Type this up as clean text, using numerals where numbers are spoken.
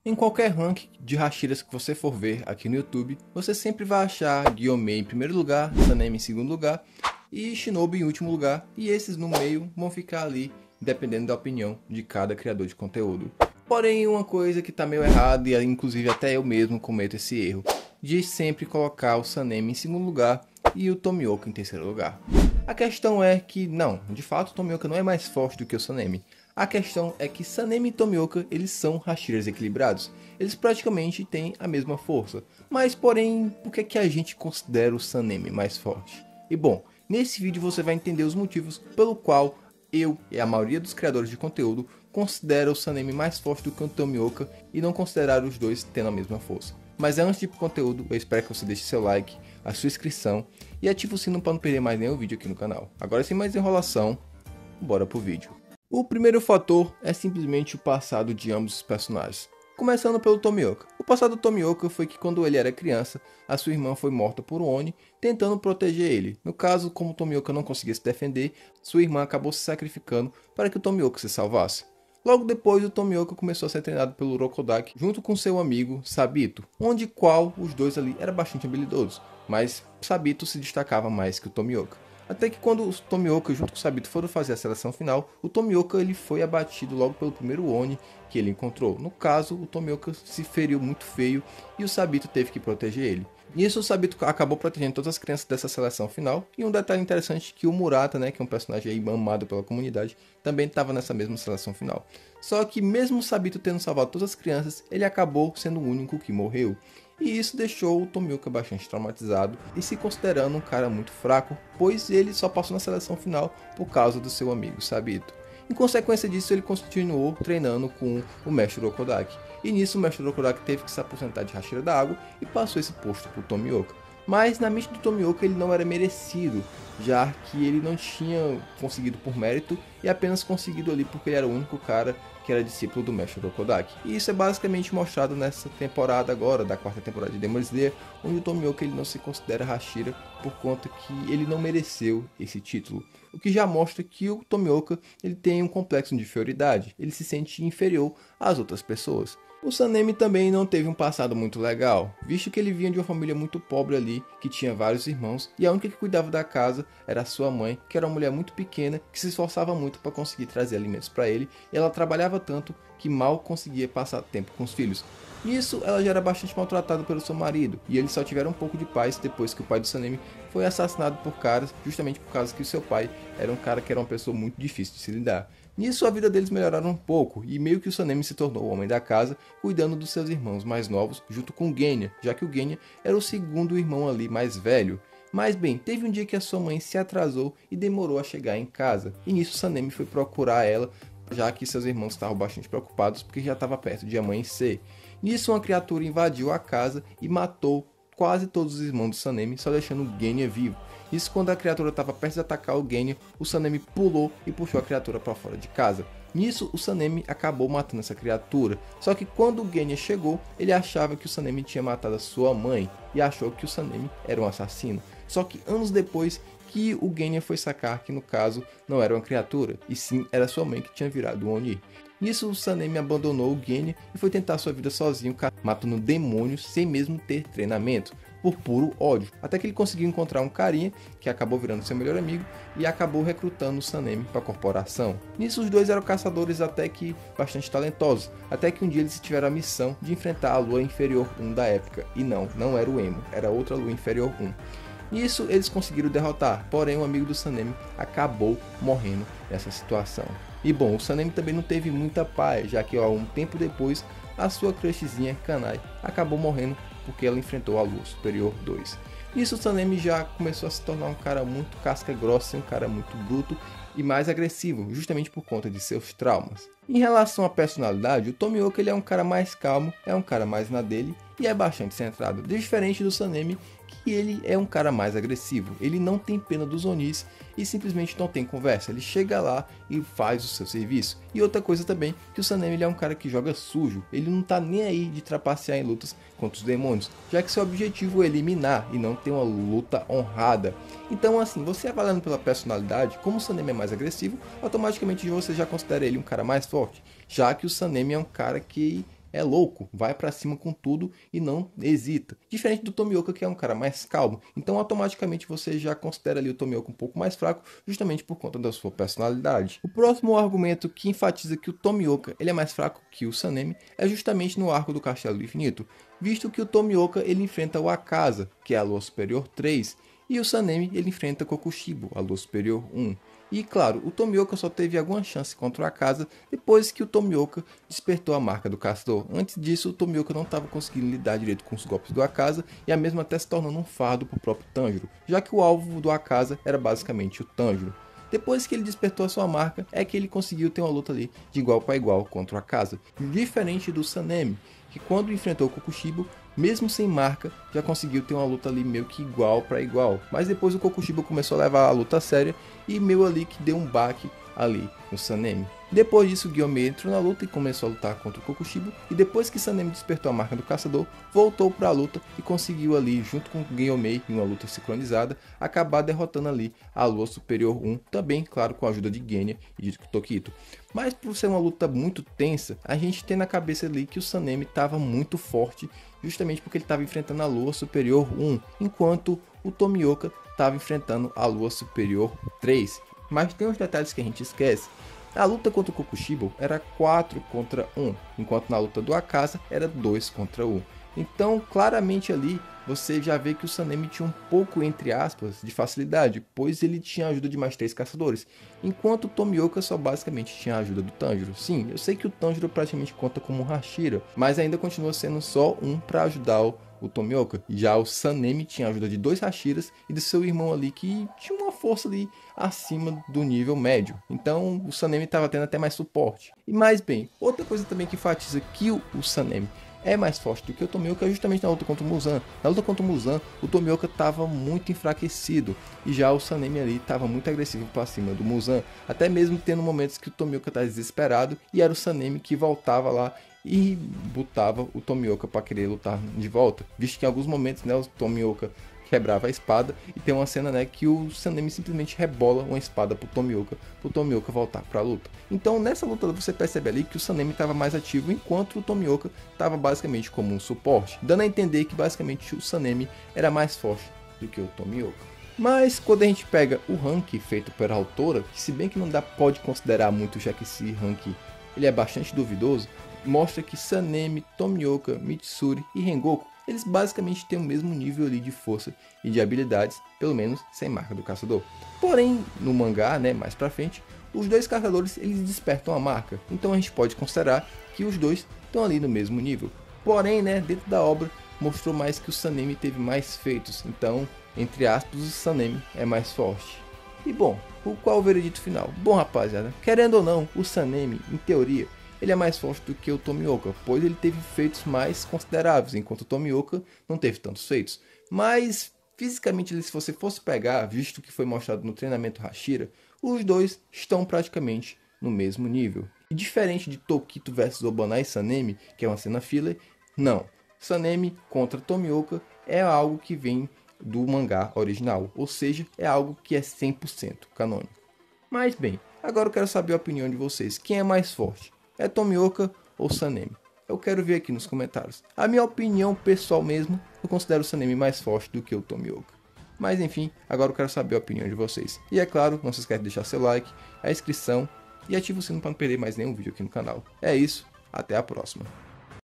Em qualquer ranking de Hashiras que você for ver aqui no YouTube, você sempre vai achar Gyomei em primeiro lugar, Sanemi em segundo lugar e Shinobi em último lugar, e esses no meio vão ficar ali, dependendo da opinião de cada criador de conteúdo. Porém, uma coisa que está meio errada, e inclusive até eu mesmo cometo esse erro, de sempre colocar o Sanemi em segundo lugar e o Tomioka em terceiro lugar. A questão é que, não, de fato o Tomioka não é mais forte do que o Sanemi. A questão é que Sanemi e Tomioka, eles são Hashiras equilibrados. Eles praticamente têm a mesma força. Mas, porém, por que a gente considera o Sanemi mais forte? E bom, nesse vídeo você vai entender os motivos pelo qual eu e a maioria dos criadores de conteúdo considera o Sanemi mais forte do que o Tomioka e não considerar os dois tendo a mesma força. Mas antes de ir pro conteúdo, eu espero que você deixe seu like, a sua inscrição e ative o sino para não perder mais nenhum vídeo aqui no canal. Agora sem mais enrolação, bora pro vídeo. O primeiro fator é simplesmente o passado de ambos os personagens. Começando pelo Tomioka. O passado do Tomioka foi que quando ele era criança, a sua irmã foi morta por um Oni tentando proteger ele. No caso, como o Tomioka não conseguia se defender, sua irmã acabou se sacrificando para que o Tomioka se salvasse. Logo depois, o Tomioka começou a ser treinado pelo Urokodaki junto com seu amigo Sabito, onde qual os dois ali eram bastante habilidosos, mas Sabito se destacava mais que o Tomioka. Até que quando o Tomioka junto com o Sabito foram fazer a seleção final, o Tomioka ele foi abatido logo pelo primeiro Oni que ele encontrou. No caso, o Tomioka se feriu muito feio e o Sabito teve que proteger ele. Nisso o Sabito acabou protegendo todas as crianças dessa seleção final. E um detalhe interessante é que o Murata, né, que é um personagem aí amado pela comunidade, também estava nessa mesma seleção final. Só que mesmo o Sabito tendo salvado todas as crianças, ele acabou sendo o único que morreu. E isso deixou o Tomioka bastante traumatizado e se considerando um cara muito fraco, pois ele só passou na seleção final por causa do seu amigo Sabito. Em consequência disso, ele continuou treinando com o mestre Urokodaki. E nisso o mestre Urokodaki teve que se aposentar de Hashira da Água e passou esse posto para o Tomioka. Mas na mente do Tomioka ele não era merecido, já que ele não tinha conseguido por mérito e apenas conseguido ali porque ele era o único cara que era discípulo do mestre Urokodaki. E isso é basicamente mostrado nessa temporada agora, da quarta temporada de Demon Slayer, onde o Tomioka ele não se considera Hashira por conta que ele não mereceu esse título. O que já mostra que o Tomioka ele tem um complexo de inferioridade, ele se sente inferior às outras pessoas. O Sanemi também não teve um passado muito legal, visto que ele vinha de uma família muito pobre ali, que tinha vários irmãos, e a única que cuidava da casa era a sua mãe, que era uma mulher muito pequena, que se esforçava muito para conseguir trazer alimentos para ele, e ela trabalhava tanto que mal conseguia passar tempo com os filhos. Nisso, ela já era bastante maltratada pelo seu marido, e eles só tiveram um pouco de paz depois que o pai do Sanemi foi assassinado por caras, justamente por causa que o seu pai era um cara que era uma pessoa muito difícil de se lidar. Nisso a vida deles melhoraram um pouco, e meio que o Sanemi se tornou o homem da casa, cuidando dos seus irmãos mais novos, junto com o Genya, já que o Genya era o segundo irmão ali mais velho. Mas bem, teve um dia que a sua mãe se atrasou e demorou a chegar em casa, e nisso o Sanemi foi procurar ela, já que seus irmãos estavam bastante preocupados porque já estava perto de amanhecer. Nisso uma criatura invadiu a casa e matou quase todos os irmãos do Sanemi, só deixando o Genya vivo. Isso quando a criatura estava perto de atacar o Genya, o Sanemi pulou e puxou a criatura para fora de casa. Nisso, o Sanemi acabou matando essa criatura, só que quando o Genya chegou, ele achava que o Sanemi tinha matado a sua mãe e achou que o Sanemi era um assassino. Só que anos depois que o Genya foi sacar que no caso não era uma criatura, e sim era sua mãe que tinha virado um Oni. Nisso o Sanemi abandonou o Genya e foi tentar sua vida sozinho, matando demônios sem mesmo ter treinamento, por puro ódio, até que ele conseguiu encontrar um carinha que acabou virando seu melhor amigo e acabou recrutando o Sanemi para a corporação. Nisso os dois eram caçadores até que bastante talentosos, até que um dia eles tiveram a missão de enfrentar a Lua Inferior 1 da época, e não era o Emo, era outra Lua Inferior 1. Nisso eles conseguiram derrotar, porém um amigo do Sanemi acabou morrendo nessa situação. E bom, o Sanemi também não teve muita paz, já que um tempo depois a sua crushzinha Kanai acabou morrendo porque ela enfrentou a Lua Superior 2. Nisso o Sanemi já começou a se tornar um cara muito casca grossa, um cara muito bruto e mais agressivo, justamente por conta de seus traumas. Em relação à personalidade, o Tomioka ele é um cara mais calmo, é um cara mais na dele e é bastante centrado, diferente do Sanemi, que ele é um cara mais agressivo. Ele não tem pena dos Onis e simplesmente não tem conversa. Ele chega lá e faz o seu serviço. E outra coisa também, que o Sanemi ele é um cara que joga sujo. Ele não tá nem aí de trapacear em lutas contra os demônios, já que seu objetivo é eliminar e não ter uma luta honrada. Então assim, você avaliando pela personalidade, como o Sanemi é mais agressivo, automaticamente você já considera ele um cara mais forte, já que o Sanemi é um cara que é louco, vai pra cima com tudo e não hesita. Diferente do Tomioka, que é um cara mais calmo. Então automaticamente você já considera ali o Tomioka um pouco mais fraco, justamente por conta da sua personalidade. O próximo argumento que enfatiza que o Tomioka ele é mais fraco que o Sanemi é justamente no arco do Castelo do Infinito, visto que o Tomioka ele enfrenta o Akaza, que é a Lua Superior 3, e o Sanemi ele enfrenta Kokushibo, a Lua Superior 1. E claro, o Tomioka só teve alguma chance contra o Akaza depois que o Tomioka despertou a marca do caçador. Antes disso, o Tomioka não estava conseguindo lidar direito com os golpes do Akaza e a mesma até se tornando um fardo para o próprio Tanjiro, já que o alvo do Akaza era basicamente o Tanjiro. Depois que ele despertou a sua marca, é que ele conseguiu ter uma luta ali de igual para igual contra o Akaza. Diferente do Sanemi, que quando enfrentou o Kokushibo, mesmo sem marca, já conseguiu ter uma luta ali meio que igual para igual. Mas depois o Kokushibo começou a levar a luta a séria e meio ali que deu um baque ali no Sanemi. Depois disso, Gyomei entrou na luta e começou a lutar contra o Kokushibo, e depois que Sanemi despertou a marca do caçador, voltou para a luta e conseguiu ali, junto com Gyomei, em uma luta sincronizada, acabar derrotando ali a Lua Superior 1, também, claro, com a ajuda de Genya e de Tokito. Mas por ser uma luta muito tensa, a gente tem na cabeça ali que o Sanemi estava muito forte, justamente porque ele estava enfrentando a Lua Superior 1, enquanto o Tomioka estava enfrentando a Lua Superior 3. Mas tem uns detalhes que a gente esquece. A luta contra o Kokushibo era 4 contra 1, enquanto na luta do Akaza era 2 contra 1. Então, claramente ali, você já vê que o Sanemi tinha um pouco, entre aspas, de facilidade, pois ele tinha a ajuda de mais 3 caçadores, enquanto o Tomioka só basicamente tinha a ajuda do Tanjiro. Sim, eu sei que o Tanjiro praticamente conta como um Hashira, mas ainda continua sendo só um para ajudar o Tomioka. Já o Sanemi tinha a ajuda de 2 Hashiras e de seu irmão ali, que tinha uma força ali acima do nível médio. Então o Sanemi estava tendo até mais suporte. E mais bem, outra coisa também que enfatiza que o Sanemi é mais forte do que o Tomioka justamente na luta contra o Muzan. Na luta contra o Muzan, o Tomioka estava muito enfraquecido e já o Sanemi ali estava muito agressivo para cima do Muzan, até mesmo tendo momentos que o Tomioka estava desesperado e era o Sanemi que voltava lá e botava o Tomioka para querer lutar de volta, visto que em alguns momentos, né, o Tomioka quebrava a espada e tem uma cena, né, que o Sanemi simplesmente rebola uma espada pro Tomioka voltar para a luta. Então nessa luta você percebe ali que o Sanemi estava mais ativo, enquanto o Tomioka estava basicamente como um suporte, dando a entender que basicamente o Sanemi era mais forte do que o Tomioka. Mas quando a gente pega o rank feito pela autora, que se bem que não pode considerar muito, já que esse rank ele é bastante duvidoso, mostra que Sanemi, Tomioka, Mitsuri e Rengoku, eles basicamente têm o mesmo nível ali de força e de habilidades, pelo menos sem marca do caçador. Porém, no mangá, né, mais pra frente, os dois caçadores eles despertam a marca, então a gente pode considerar que os dois estão ali no mesmo nível. Porém, né, dentro da obra mostrou mais que o Sanemi teve mais feitos, então, entre aspas, o Sanemi é mais forte. E bom, qual o veredito final? Bom, rapaziada, querendo ou não, o Sanemi, em teoria, ele é mais forte do que o Tomioka, pois ele teve feitos mais consideráveis, enquanto o Tomioka não teve tantos feitos. Mas, fisicamente, se você fosse pegar, visto que foi mostrado no treinamento Hashira, os dois estão praticamente no mesmo nível. E diferente de Tokito vs Obanai e Sanemi, que é uma cena filler, não. Sanemi contra Tomioka é algo que vem do mangá original, ou seja, é algo que é 100% canônico. Mas bem, agora eu quero saber a opinião de vocês. Quem é mais forte? É Tomioka ou Sanemi? Eu quero ver aqui nos comentários. A minha opinião pessoal mesmo, eu considero o Sanemi mais forte do que o Tomioka. Mas enfim, agora eu quero saber a opinião de vocês. E é claro, não se esquece de deixar seu like, a inscrição e ativa o sino para não perder mais nenhum vídeo aqui no canal. É isso, até a próxima.